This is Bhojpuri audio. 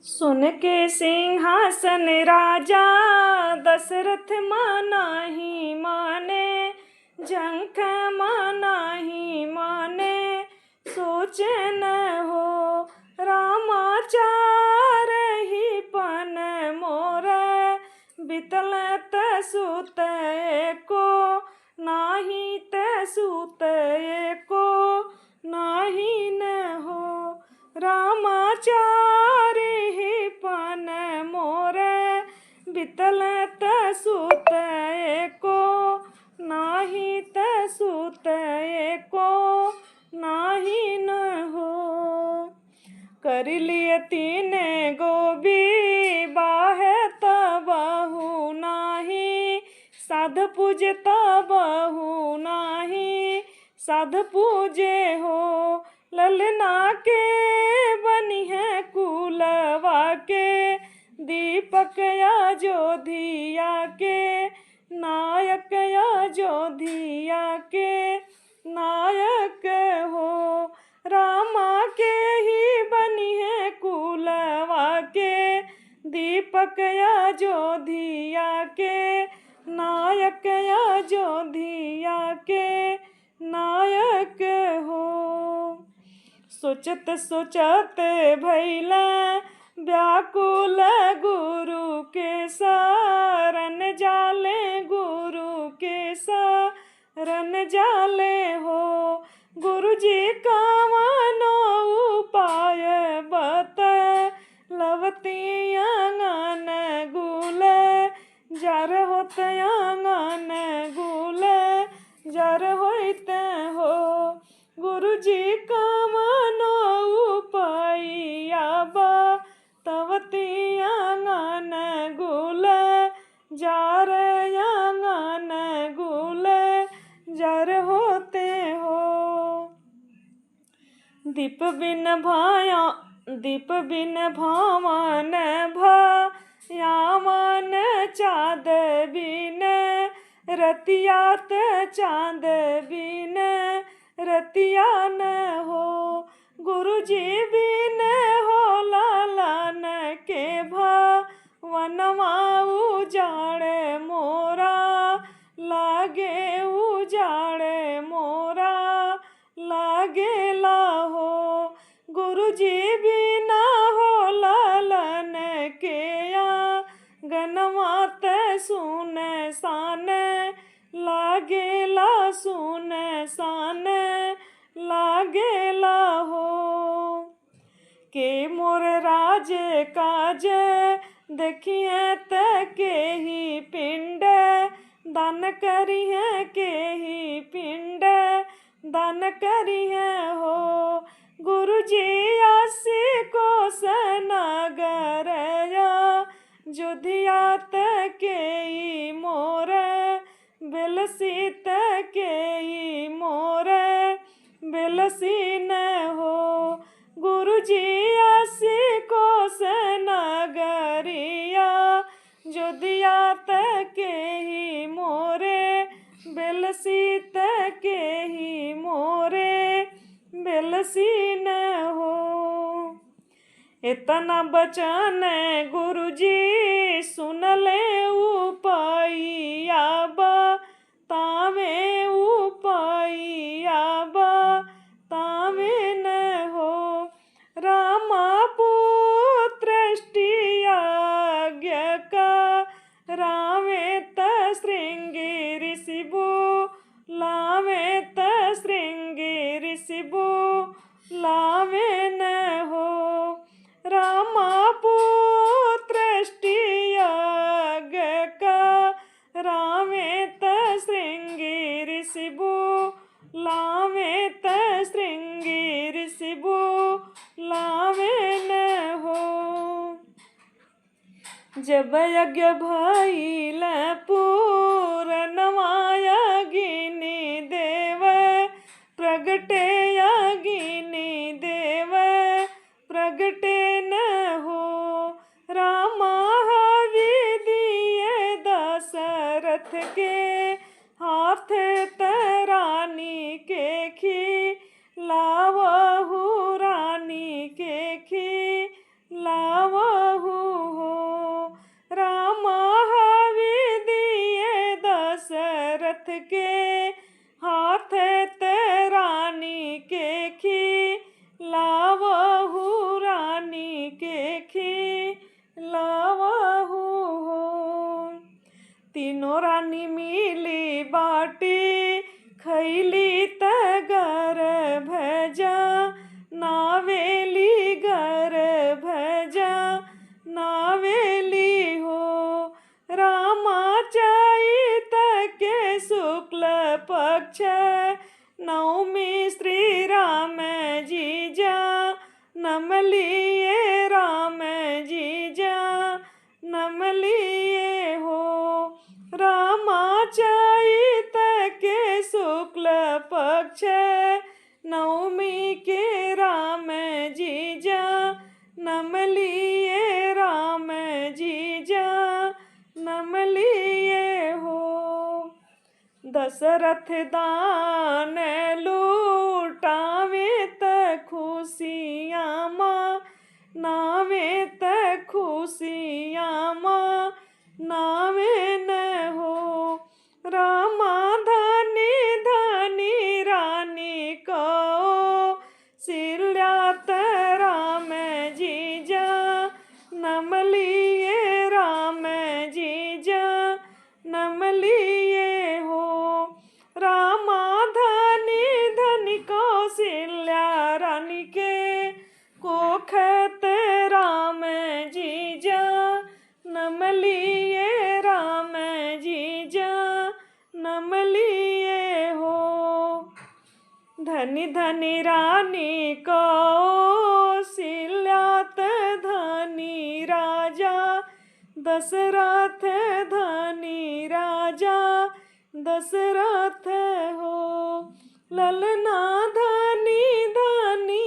सुन के सिंहासन राजा दशरथ मानाही माने, झंख मानाही माने, सोचे न हो रामाचार ही पन मोर, बितल सुत को नाही सुत को नाही न हो रामाचार ही पन मोर, बितल सुत को नाही सुत को नाही न हो। कर लिए तीन गोबी बाहे तबहु नाही, साध पूजे तबहु नाही, साध पूजे हो ललना के बनी है कुलवा के, दीपक अयोध्या के नायक, अयोध्या के नायक हो। रामा के ही बनी है कुलवा के, दीपक अयोध्या के नायक, अयोध्या के नायक हो। सोचत सोचत भैला व्याकुल गुरु के शरण जाले, गुरु के शरण जाले हो। गुरुजी का मानो उपाय बतलवती आंगन गुल, जर होत आंगन गुल जर होत हो। गुरुजी का मानो उपाय बतलवती आंगन गुल, जार आंगन गुल जर होते हो। दीप बिन भाया दीप बिन भावन भयावन, चाँद बिन रतियात चाँद बिन रतिया न हो। गुरुजी बिन हो लालन के भवनवा, उजाड़ मोरा लागे, उजाड़ मोरा लागे लाहो। गुरुजी बिना हो लालन के आंगनवा ते सुन सान लागे ला, सुन सान लागे लाहो। के मोर राज काज देखिए त के ही पिंड दान करिए, के ही पिंड दान करिए हो। गुरुजी आसी को सनागर जोधिया के ही मोर, बेलसी के ही मोर बेलसी न हो। गुरुजी आसी को सनागरिया जोधिया के ही मोरे, बेलसी के ही मोरे बेलसी न हो। इतना बचन गुरुजी सुन ले उपाया तावे, उपाया तावे न हो। रामा पुत्र आज्ञा का रावे त श्रृंगी ऋषिबो लावे, त श्रृंगी ऋषिबो लावे न हो। रामा पुत्र आज्ञा का रावे त श्रृंगी ऋषिबो लावे, त श्रृंगी ऋषिबो लावे न हो। जब यज्ञ भइल पूरनवा, अग्नि देव प्रगटे, अग्नि देव प्रगटे न हो। रामा हवि दिए दशरथ के हाथ, रानी के खिलावहु, रानी के खिलावहु। मिली बाटी खैली तगर भजा नावेली गर भजा नावेली हो रामाचाईत के शुक्ल पक्ष नवमी श्री राम जीजा नमलिए राम जीजा नमलिए हो रामाचाईत के शुक्ल पक्ष नवमी के राम जीजा नमलिए राम जीजा नमलिए हो दशरथ दान लूटावे त खुशियाँ माँ नावे त खुशियाँ माँ नावे न हो रामा धनी धनी रानी को सिल्यात राम जीजा नमलिए राम जीजा नमलिए हो रामा धनी धनी कौशल्या रानी के कोखत राम जीजा नमलिए राम जीजा नमलिए हो धनी धनी रानी कौशल्यात धनी राजा दशरथ धनी राजा दशरथ हो ललना धनी धनी